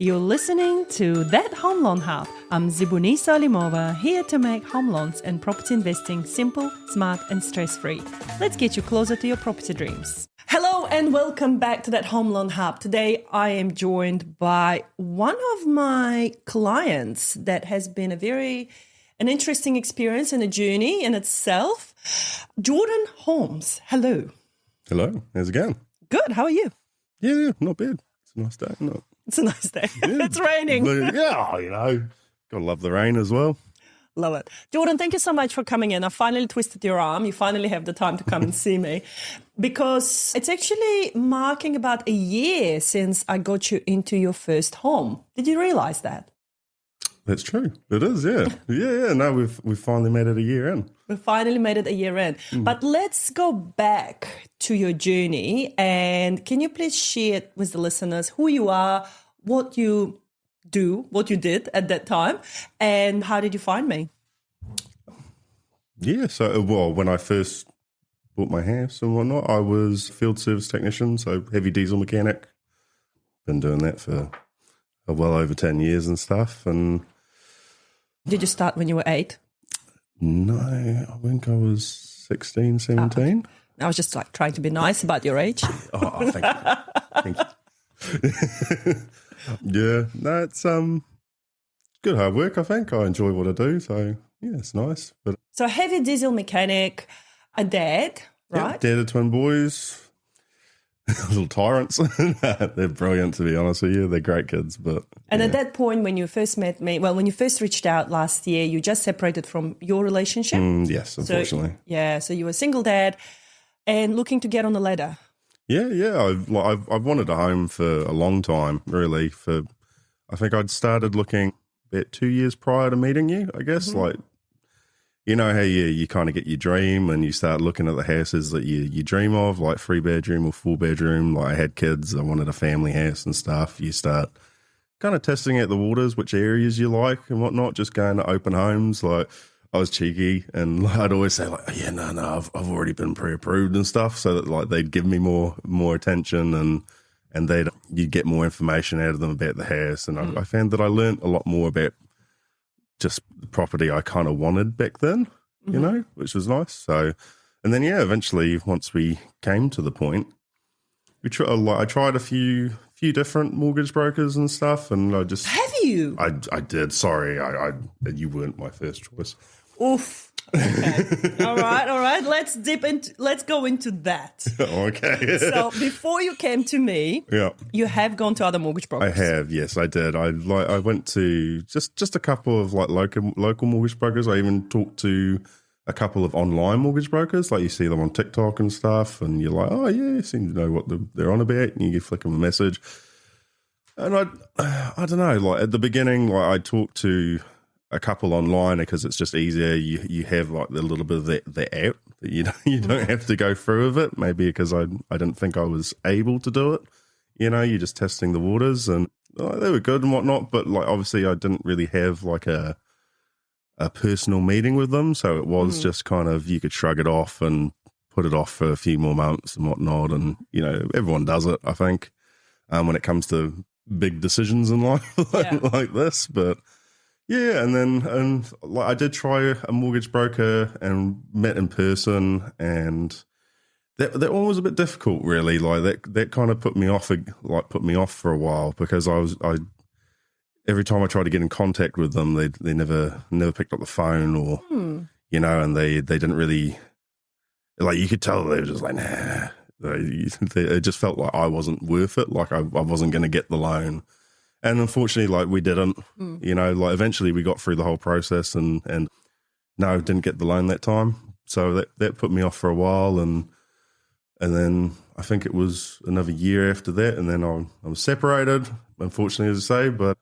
You're listening to That Home Loan Hub. I'm Zibuni Salimova, here to make home loans and property investing simple, smart and stress-free. Let's get you closer to your property dreams. Hello and welcome back to That Home Loan Hub. Today I am joined by one of my clients that has been an interesting experience and a journey in itself. Jordan Holmes. Hello. Hello. How's it going? Good. How are you? Yeah, not bad. It's a nice day, isn't it? It's a nice day. Yeah. It's raining. Yeah, gotta love the rain as well. Love it. Jordan, thank you so much for coming in. I finally twisted your arm. You finally have the time to come and see me because it's actually marking about a year since I got you into your first home. Did you realize that? That's true. It is, yeah. Yeah. No, we've finally made it a year in. We finally made it a year in. But let's go back to your journey. And can you please share with the listeners who you are, what you do, what you did at that time, and how did you find me? Yeah, so, when I first bought my house and whatnot, I was field service technician, so heavy diesel mechanic. Been doing that for well over 10 years and stuff. And did you start when you were 8? No, I think I was 16, 17. I was just trying to be nice about your age. Oh, thank you. Yeah, no, it's good hard work, I think. I enjoy what I do, so yeah, it's nice. But so heavy diesel mechanic, a dad, right? Yeah, dad of twin boys. Little tyrants. They're brilliant, to be honest with you. They're great kids. And at that point, when you first met me, when you first reached out last year, you just separated from your relationship? Yes, unfortunately. So you were a single dad and looking to get on the ladder. Yeah. I've wanted a home for a long time, really. I think I'd started looking about 2 years prior to meeting you, I guess. Mm-hmm. Like, you know how you kind of get your dream and you start looking at the houses that you dream of, like 3-bedroom or 4-bedroom. Like I had kids, I wanted a family house and stuff. You start kind of testing out the waters, which areas you like and whatnot, just going to open homes. Like I was cheeky and I'd always say like, yeah, no, I've already been pre-approved and stuff, so that like they'd give me more attention and you'd get more information out of them about the house. And I found that I learned a lot more about just the property I kind of wanted back then, you know, which was nice. So, and then, eventually once we came to the point, I tried a few different mortgage brokers and stuff. And I just... Have you? I did. Sorry. You weren't my first choice. Oof. Okay. All right. Let's go into that. Okay. So before you came to me, you have gone to other mortgage brokers. I have, yes, I did. I went to just a couple of like local mortgage brokers. I even talked to a couple of online mortgage brokers, like you see them on TikTok and stuff, and you're like, oh yeah, you seem to know what they're on about, and you flick them a message. And I don't know, like at the beginning, like I talked to a couple online because it's just easier. You have like the little bit of the app that you don't have to go through with it. Maybe because I didn't think I was able to do it. You know, you're just testing the waters, and they were good and whatnot. But like obviously, I didn't really have like a personal meeting with them, so it was just kind of you could shrug it off and put it off for a few more months and whatnot. And you know, everyone does it, I think, when it comes to big decisions in life like this, but. Yeah, and I did try a mortgage broker and met in person, and that one was a bit difficult, really. Like that kind of put me off for a while because I every time I tried to get in contact with them, they never picked up the phone or you know, and they didn't really, like, you could tell they were just like nah. It just felt like I wasn't worth it. Like I wasn't going to get the loan. And unfortunately, like we didn't, you know, like eventually we got through the whole process and no, didn't get the loan that time. So that put me off for a while. And then I think it was another year after that. And then I was separated, unfortunately, as I say, where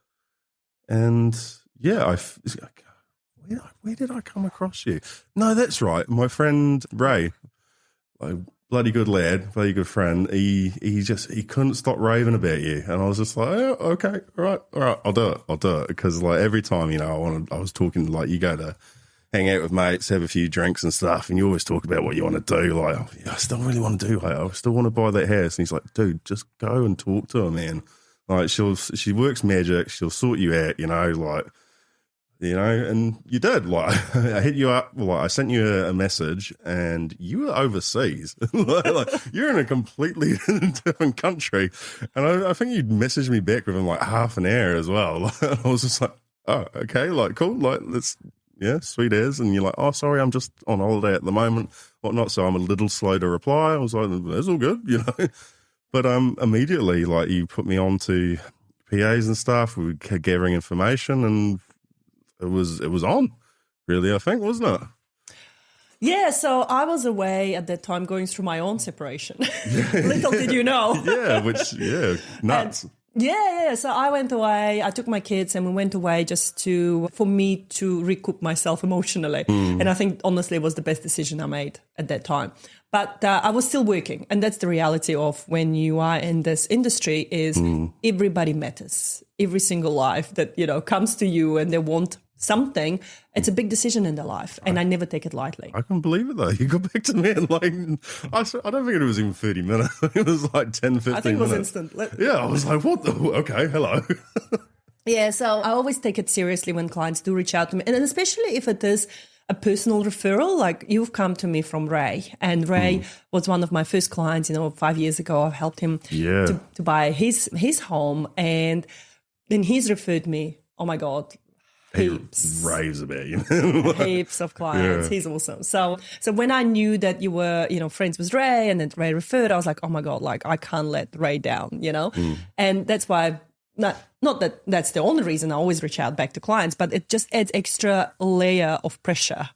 did I come across you? No, that's right. My friend Ray, bloody good lad, bloody good friend. He couldn't stop raving about you, and I was just like, oh, okay, all right, I'll do it, because like every time, you know, I was talking, like, you go to hang out with mates, have a few drinks and stuff, and you always talk about what you want to do. Like, I still really want to do. I still want to buy that house, and he's like, dude, just go and talk to him, man. Like she works magic. She'll sort you out, and you did. Like I hit you up, like I sent you a message, and you were overseas. like you're in a completely different country, and I think you messaged me back within like half an hour as well. I was just like, oh, okay, like cool, like let's. Yeah, sweet as. And you're like, oh, sorry, I'm just on holiday at the moment, whatnot. So I'm a little slow to reply. I was like, that's all good, But immediately, like, you put me on to PAs and stuff. We were gathering information, and it was on, really, I think, wasn't it? Yeah, so I was away at that time going through my own separation. Little did you know. Nuts. Yeah. So I went away. I took my kids and we went away just for me to recoup myself emotionally. And I think, honestly, it was the best decision I made at that time. But I was still working. And that's the reality of when you are in this industry is everybody matters. Every single life that, comes to you and they want something, it's a big decision in their life, and I never take it lightly. I can't believe it, though. You got back to me and I don't think it was even 30 minutes. It was like 10, 15 minutes. I think it was instant. I was like, what the? Okay, hello. Yeah, so I always take it seriously when clients do reach out to me, and especially if it is a personal referral. Like you've come to me from Ray, and Ray was one of my first clients, 5 years ago. I helped him to buy his home, and then he's referred me, oh my God, heaps. He raves about you. Heaps of clients. Yeah. He's awesome. So when I knew that you were, friends with Ray and then Ray referred, I was like, oh my God, like I can't let Ray down, And that's why, not that that's the only reason I always reach out back to clients, but it just adds extra layer of pressure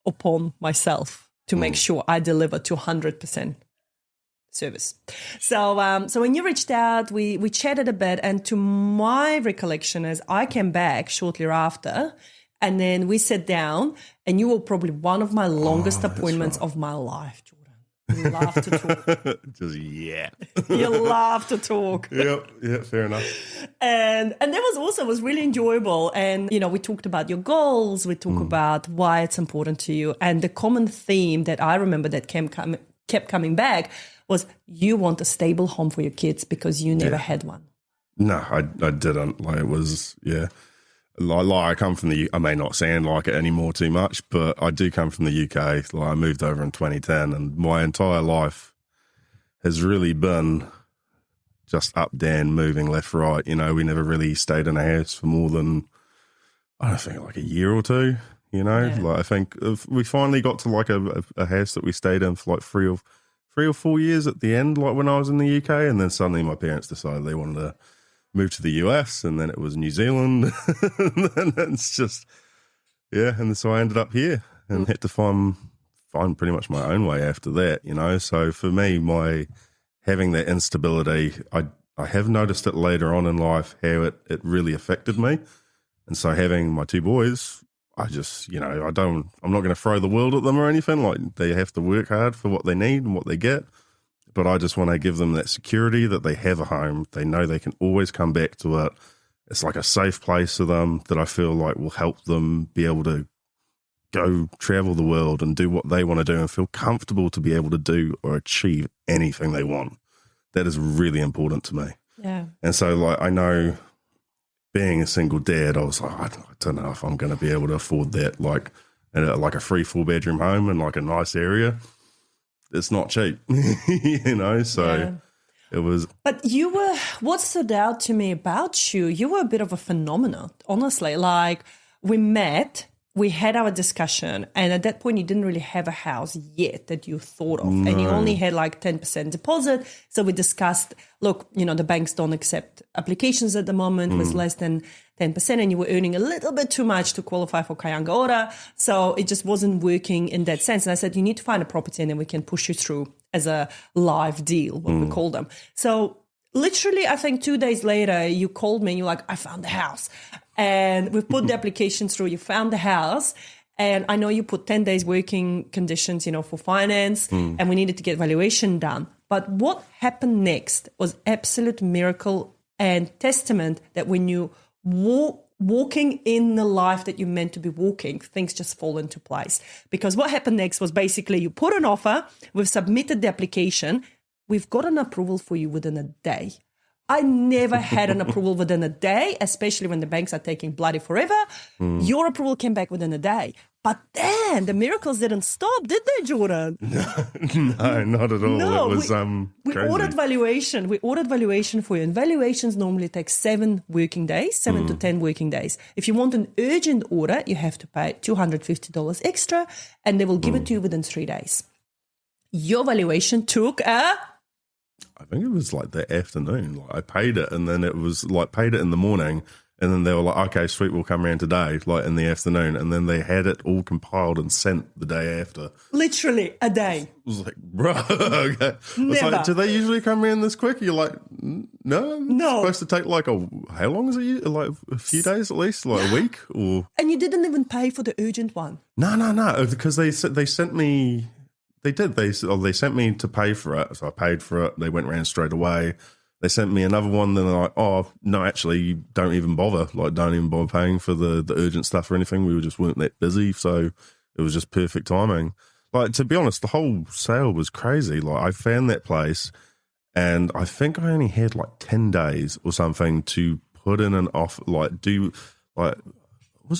upon myself to make sure I deliver to 100% service. So when you reached out, we chatted a bit, and to my recollection is I came back shortly after, and then we sat down, and you were probably one of my longest appointments of my life, Jordan. You love to talk. Just You love to talk. Yep, fair enough. And that was really enjoyable. And, we talked about your goals, we talked about why it's important to you. And the common theme that I remember that kept coming back was you want a stable home for your kids because you never had one. No, I didn't. Like it was, Like I come from I may not sound like it anymore too much, but I do come from the UK. Like I moved over in 2010, and my entire life has really been just up, down, moving left, right. We never really stayed in a house for more than, I don't think, like a year or two. Like I think if we finally got to like a house that we stayed in for like 3 or 4 years at the end, like when I was in the UK, and then suddenly my parents decided they wanted to move to the US, and then it was New Zealand, and then it's just, and so I ended up here and had to find pretty much my own way after that, So for me, having that instability, I have noticed it later on in life how it really affected me, and so having my 2 boys, I just, I'm not going to throw the world at them or anything. Like they have to work hard for what they need and what they get. But I just want to give them that security that they have a home. They know they can always come back to it. It's like a safe place for them that I feel like will help them be able to go travel the world and do what they want to do and feel comfortable to be able to do or achieve anything they want. That is really important to me. Yeah. And so like I know being a single dad, I was like, I don't know if I'm going to be able to afford that, like a 3-4 bedroom home in like a nice area. It's not cheap, so it was. But what stood out to me about you were a bit of a phenomenon, honestly. Like we met, we had our discussion, and at that point you didn't really have a house yet that you thought of. No. And you only had like 10% deposit. So we discussed, look, the banks don't accept applications at the moment with less than 10%, and you were earning a little bit too much to qualify for Kayanga Ora. So it just wasn't working in that sense. And I said, you need to find a property and then we can push you through as a live deal, what we call them. So literally, I think 2 days later, you called me and you're like, I found the house. And we've put the application through, you found the house. And I know you put 10 days working conditions, for finance, and we needed to get valuation done. But what happened next was absolute miracle and testament that when you walking in the life that you're meant to be walking, things just fall into place. Because what happened next was basically you put an offer, we've submitted the application, we've got an approval for you within a day. I never had an approval within a day, especially when the banks are taking bloody forever. Your approval came back within a day. But then the miracles didn't stop, did they, Jordan? No, not at all. No, it was we crazy. ordered valuation. We ordered valuation for you. And valuations normally take 7 working days, 7 to 10 working days. If you want an urgent order, you have to pay $250 extra, and they will give it to you within 3 days. Your valuation took I think it was like the afternoon. Like I paid it, and then it was like paid it in the morning, and then they were like, "Okay, sweet, we'll come around today," like in the afternoon, and then they had it all compiled and sent the day after. literally a day. I was like, "Bro, okay." I was Never. like, "Do they usually come around this quick?" You're like, "No, No. It's supposed to take like how long is it? Like a few days at least, like a week or." And you didn't even pay for the urgent one. No, because they sent me. They did. They sent me to pay for it, so I paid for it. They went round straight away. They sent me another one. Then they're like, "Oh no, actually, you don't even bother. Like, don't even bother paying for the urgent stuff or anything. We weren't that busy, so it was just perfect timing." Like, to be honest, the whole sale was crazy. Like, I found that place, and I think I only had like 10 days or something to put in an offer. Was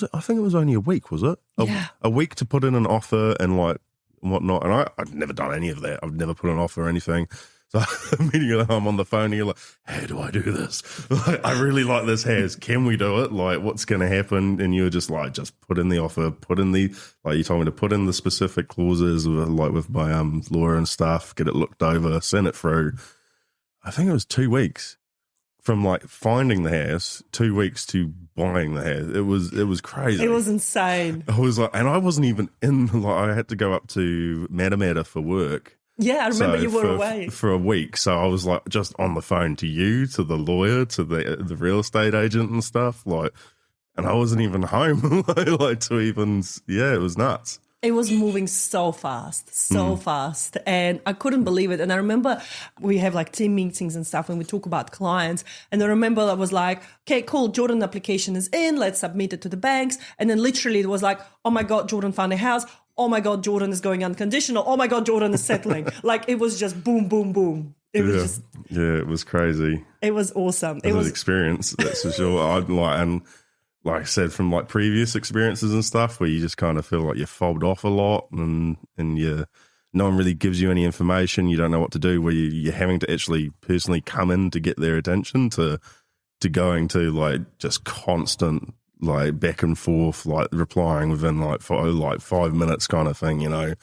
it? I think it was only a week. Was it? Yeah. A week to put in an offer and like. And whatnot, and I'd never done any of that. I've never put an offer or anything. So immediately I'm on the phone and you're like, "How do I do this? Like, I really like this house. Can we do it? Like, what's going to happen?" And you're just like, "Just put in the offer, put in the, like you told me to put in the specific clauses with my lawyer and stuff, get it looked over, send it through." I think it was 2 weeks from like finding the house, 2 weeks to buying the house. It was crazy. It was insane. I was like, and I wasn't even in, like, I had to go up to Matamata for work. Yeah, I remember you were away. For a week. So I was like just on the phone to you, to the lawyer, to the real estate agent and stuff. Like, and I wasn't even home, like to even, yeah, it was nuts. It was moving so fast. And I couldn't believe it. And I remember we have like team meetings and stuff when we talk about clients. And I remember I was like, "Okay, cool. Jordan application is in. Let's submit it to the banks." And then literally it was like, "Oh my God, Jordan found a house. Oh my God, Jordan is going unconditional. Oh my God, Jordan is settling." Like it was just boom, boom, boom. It was just, it was crazy. it was awesome. It was an experience, that's for sure. Like I said, from like previous experiences and stuff where you just kind of feel like you're fobbed off a lot and no one really gives you any information. You don't know what to do, where you're having to actually personally come in to get their attention to going to like just constant like back and forth, like replying within like 5 minutes kind of thing, to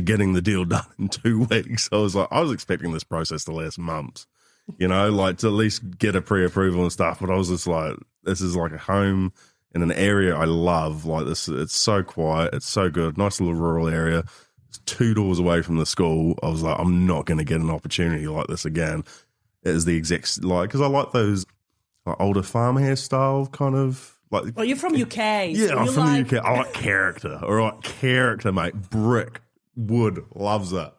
getting the deal done in 2 weeks. I was expecting this process to last months, like to at least get a pre-approval and stuff. But I was just like, this is like a home in an area I love. Like this, it's so quiet, it's so good, nice little rural area. It's 2 doors away from the school. I was like, I'm not going to get an opportunity like this again. It is the exact, like, because I like those like older farmhouse style kind of like. Well, you're from UK. Yeah, so I'm you're from like, the UK. I like character. All right, character, mate. Brick, wood, loves it.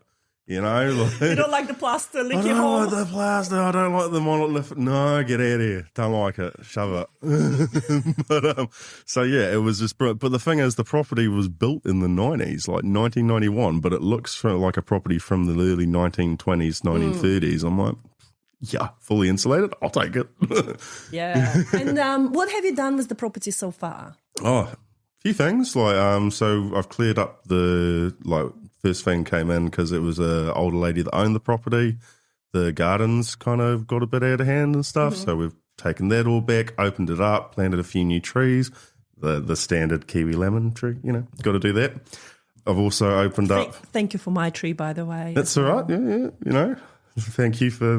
You don't like the plaster, lick I your don't home. like the plaster. I don't like the monolith. No, get out of here. Don't like it. Shove it. But so yeah, it was just brilliant. But the thing is, the property was built in the 90s, like 1991, but it looks like a property from the early 1920s, 1930s. I'm like, yeah, fully insulated. I'll take it. Yeah. And what have you done with the property so far? Oh, a few things. Like, so I've cleared up the, like, first thing came in because it was a older lady that owned the property. The gardens kind of got a bit out of hand and stuff. So we've taken that all back, opened it up, planted a few new trees, the standard kiwi lemon tree, got to do that. I've also opened up. Thank you for my tree, by the way. That's all right. Yeah. Thank you for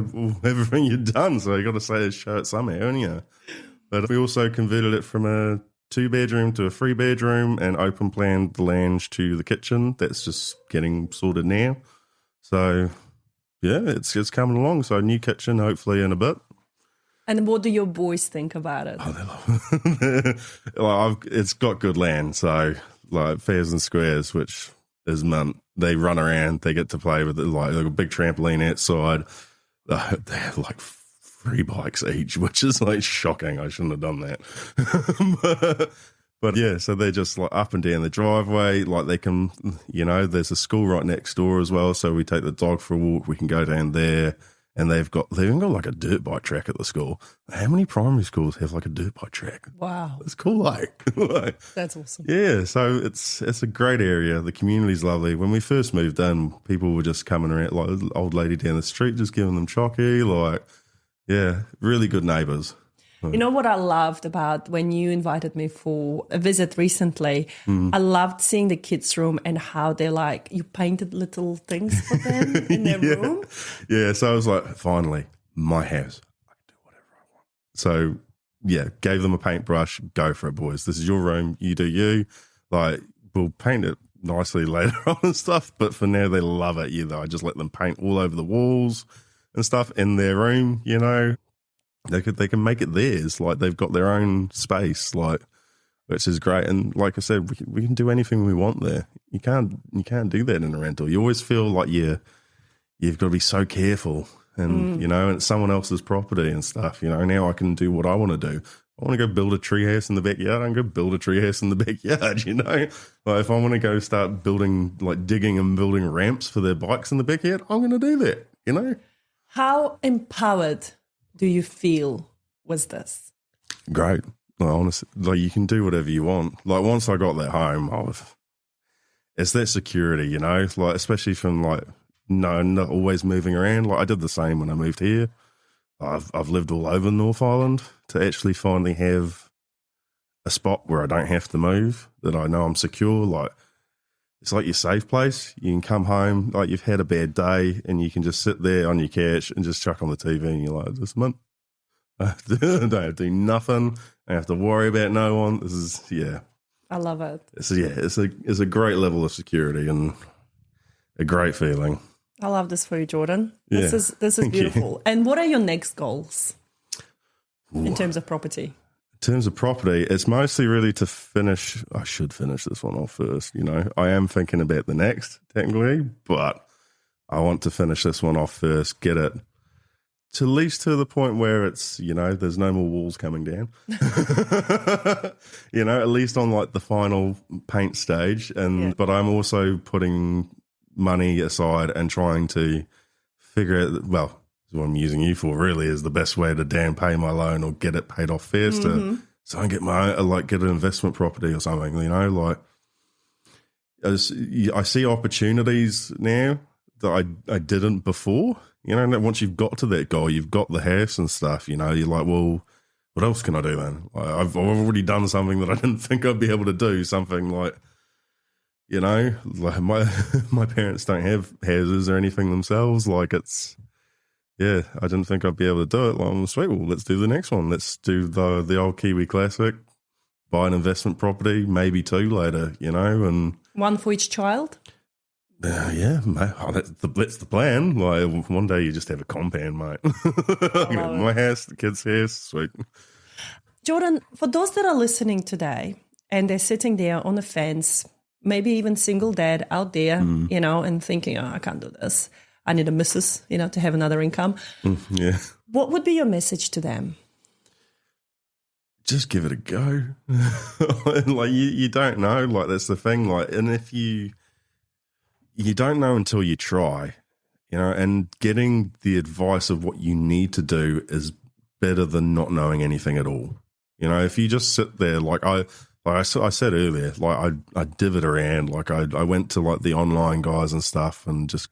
everything you've done. So you got to show it somehow, haven't you? But we also converted it from a 2-bedroom to a 3-bedroom and open planned the lounge to the kitchen. That's just getting sorted now. So yeah, it's coming along. So new kitchen, hopefully in a bit. And what do your boys think about it? Oh, they love it. Like, it's got good land. So like 1,000 squares, which is mint. They run around. They get to play with it. Like a big trampoline outside. They have like 3 bikes each, which is like shocking. I shouldn't have done that. but yeah, so they're just like up and down the driveway. Like they can, there's a school right next door as well. So we take the dog for a walk. We can go down there. And they've even got like a dirt bike track at the school. How many primary schools have like a dirt bike track? Wow. It's cool, like. That's awesome. Yeah, so it's a great area. The community's lovely. When we first moved in, people were just coming around, like an old lady down the street, just giving them chocky. Like, yeah, really good neighbours. You know what I loved about when you invited me for a visit recently? I loved seeing the kids' room and how they you painted little things for them in their room. Yeah, so I was like, finally, my house. I can do whatever I want. So, yeah, gave them a paintbrush. Go for it, boys. This is your room. You do you. Like, we'll paint it nicely later on and stuff, but for now, they love it. I just let them paint all over the walls and stuff in their room, you know. They can make it theirs, like they've got their own space, like, which is great. And like I said, we can do anything we want there. You can't do that in a rental. You always feel like you've got to be so careful, and and it's someone else's property and stuff. Now I can do what I want to do. I want to go build a treehouse in the backyard. I can go build a treehouse in the backyard. Like if I want to go start building, like digging and building ramps for their bikes in the backyard, I'm going to do that. How empowered do you feel with this? Great. Like, honestly, like you can do whatever you want. Like once I got that home, it's that security, like especially from like not always moving around. Like I did the same when I moved here. I've lived all over North Island to actually finally have a spot where I don't have to move, that I know I'm secure. Like it's like your safe place. You can come home, like you've had a bad day, and you can just sit there on your couch and just chuck on the TV, and you're like, this month, I don't have to do nothing. I have to worry about no one. This is, yeah. I love it. It's a great level of security and a great feeling. I love this for you, Jordan. Yeah. This is beautiful. And what are your next goals in terms of property? In terms of property, it's mostly really to finish. I should finish this one off first. I am thinking about the next technically, but I want to finish this one off first, get it to at least to the point where it's, there's no more walls coming down, at least on like the final paint stage. But I'm also putting money aside and trying to figure out, well, what I'm using you for really is the best way to down pay my loan or get it paid off faster. So I can get get an investment property or something, like I see opportunities now that I didn't before, that once you've got to that goal, you've got the house and stuff, you're like, well, what else can I do then? Like, I've already done something that I didn't think I'd be able to do, something like, like my parents don't have houses or anything themselves. Like it's, yeah, I didn't think I'd be able to do it. Like, I'm sweet. Well, let's do the next one. Let's do the old Kiwi classic, buy an investment property, maybe two later, and one for each child. Yeah, mate. Oh, that's the plan. Like one day you just have a compound, mate. My house, the kids' house, sweet. Jordan, for those that are listening today and they're sitting there on the fence, maybe even single dad out there, and thinking, oh, I can't do this. I need a missus, to have another income. Yeah. What would be your message to them? Just give it a go. Like you don't know. Like that's the thing. Like, and if you don't know until you try, and getting the advice of what you need to do is better than not knowing anything at all. If you just sit there, like I said earlier, like I divot around, like I went to like the online guys and stuff, and just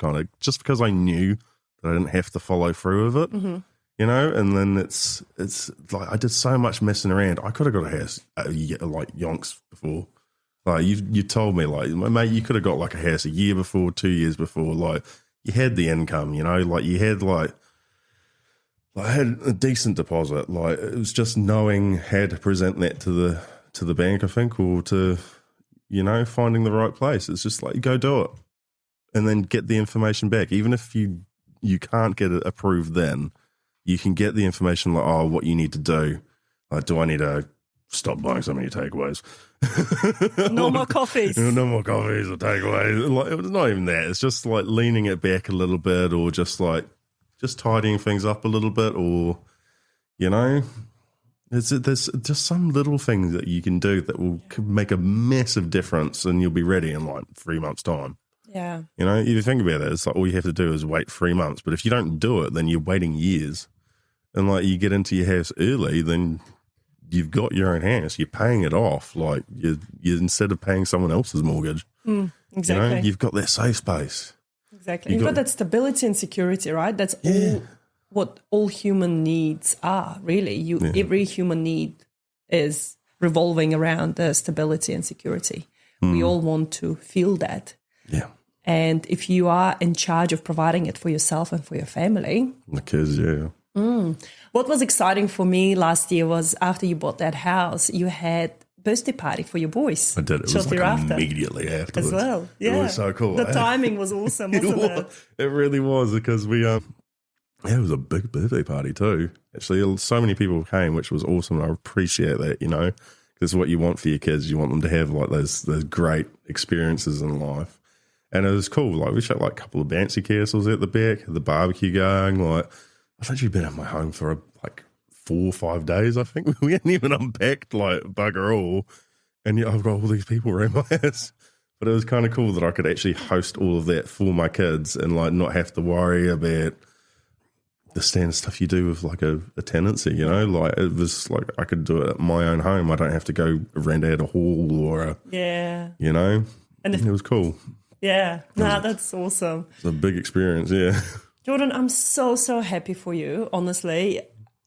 because I knew that I didn't have to follow through with it, and then it's like I did so much messing around. I could have got a house like yonks before. Like you told me, like, mate, you could have got like a house a year before, 2 years before. Like you had the income, like you had I had a decent deposit. Like it was just knowing how to present that to the bank, I think, or to, finding the right place. It's just like, go do it and then get the information back. Even if you can't get it approved then, you can get the information like, oh, what you need to do. Like, do I need to stop buying so many takeaways? No more coffees. No more coffees or takeaways. Like, it's not even that. It's just like leaning it back a little bit, or just tidying things up a little bit, or, there's just some little things that you can do that will make a massive difference, and you'll be ready in like 3 months' time. Yeah. You know, if you think about it, it's like all you have to do is wait 3 months. But if you don't do it, then you're waiting years. And like you get into your house early, then you've got your own house. You're paying it off. Like you instead of paying someone else's mortgage. Exactly. You know, you've got that safe space. Exactly. You've got that stability and security, right? That's all what all human needs are, really. Every human need is revolving around the stability and security. We all want to feel that. Yeah. And if you are in charge of providing it for yourself and for your family. The kids, yeah. What was exciting for me last year was after you bought that house, you had birthday party for your boys. I did. It was like immediately afterwards. As well. Yeah. It was so cool. The timing was awesome, wasn't it? It really was, because it was a big birthday party too. Actually, so many people came, which was awesome. I appreciate that, you know. This is what you want for your kids. You want them to have like those great experiences in life. And it was cool. Like we shot like a couple of bouncy castles at the back, the barbecue going. Like I've actually been at my home for like 4 or 5 days, I think. We hadn't even unpacked like bugger all. And yet I've got all these people around my house. But it was kind of cool that I could actually host all of that for my kids and like not have to worry about the standard stuff you do with like a tenancy, you know, like it was like I could do it at my own home. I don't have to go rent out a hall or you know, and it was cool. Yeah, that's awesome. It's a big experience, yeah. Jordan, I'm so happy for you, honestly.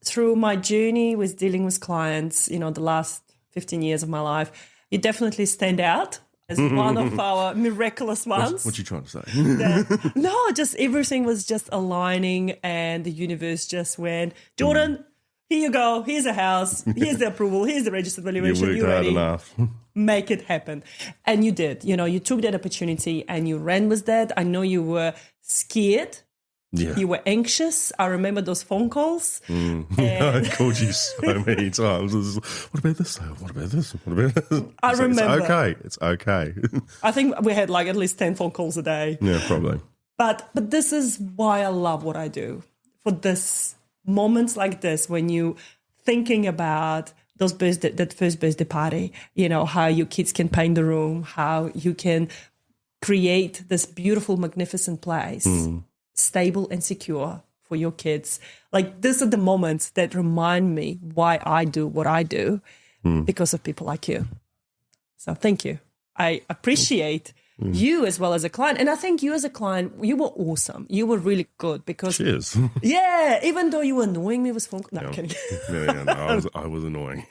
Through my journey with dealing with clients, you know, the last 15 years of my life, you definitely stand out as one of our miraculous ones. What you trying to say? No, just everything was just aligning and the universe just went, Jordan, here you go. Here's a house. Here's the approval. Here's the registered valuation. You worked hard enough. Make it happen. And you did. You know, you took that opportunity and you ran with that. I know you were scared. Yeah. You were anxious. I remember those phone calls. I called you so many times. What about this? What about this? What about this? I remember. It's okay. It's okay. I think we had like at least 10 phone calls a day. Yeah, probably. But this is why I love what I do. For this moments like this, when you thinking about that first birthday party, you know, how your kids can paint the room, how you can create this beautiful, magnificent place. Stable and secure for your kids. Like these are the moments that remind me why I do what I do because of people like you. So thank you. I appreciate you as well as a client. And I think you as a client, you were awesome. You were really good because... Cheers. Yeah, even though you were annoying me with phone... No, I'm kidding. No, I was annoying.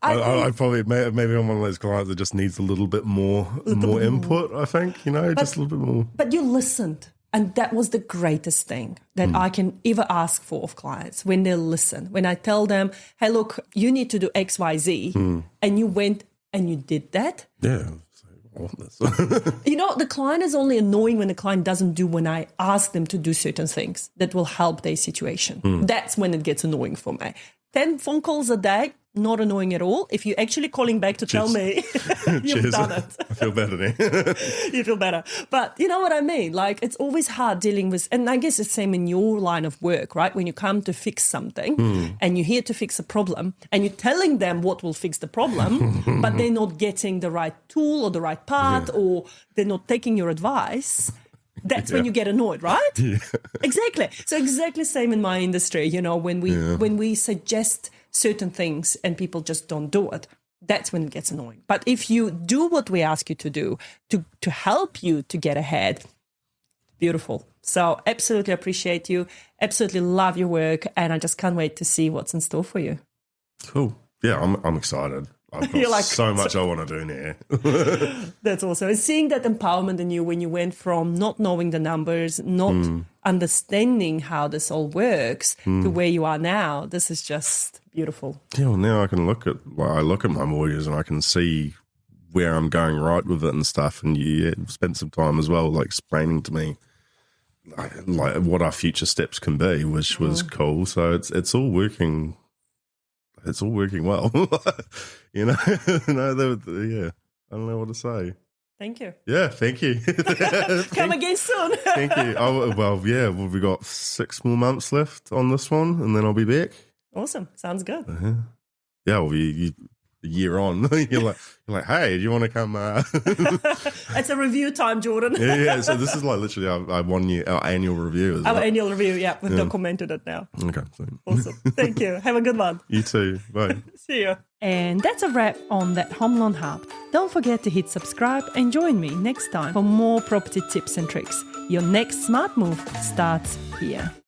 I probably, maybe I'm one of those clients that just needs a little bit more input, I think, you know, just a little bit more. But you listened. And that was the greatest thing that I can ever ask for of clients, when they listen. When I tell them, hey, look, you need to do X, Y, Z, and you went and you did that. Yeah. I want this. You know, the client is only annoying when the client doesn't do when I ask them to do certain things that will help their situation. That's when it gets annoying for me. 10 phone calls a day, not annoying at all. If you're actually calling back to tell me you've done it. I feel better now. You feel better. But you know what I mean? Like, it's always hard dealing with, and I guess it's the same in your line of work, right? When you come to fix something and you're here to fix a problem and you're telling them what will fix the problem, but they're not getting the right tool or the right part or they're not taking your advice. That's when you get annoyed, right? Yeah. Exactly. So exactly same in my industry, you know, when we suggest certain things and people just don't do it, that's when it gets annoying. But if you do what we ask you to do to help you to get ahead, beautiful. So absolutely appreciate you, absolutely love your work, and I just can't wait to see what's in store for you. Cool. Yeah, I'm excited. I've got like, so much I want to do now. That's awesome. And seeing that empowerment in you when you went from not knowing the numbers, not understanding how this all works to where you are now, this is just beautiful. Yeah, well, now I can look at my mortgage and I can see where I'm going right with it and stuff. And you spent some time as well, like explaining to me like what our future steps can be, which was cool. So it's all working. It's all working well. You know, yeah. I don't know what to say. Thank you. Yeah, thank you. Come again soon. Thank you. Oh, well, yeah, we've got 6 more months left on this one, and then I'll be back. Awesome. Sounds good. Yeah, well, a year on, you're like, hey, do you want to come? It's a review time, Jordan. Yeah. So this is like literally our 1 year, our annual review. Our annual review, yeah. We've documented it now. Okay. So. Awesome. Thank you. Have a good one. You too. Bye. See you. And that's a wrap on That Home Loan Hub. Don't forget to hit subscribe and join me next time for more property tips and tricks. Your next smart move starts here.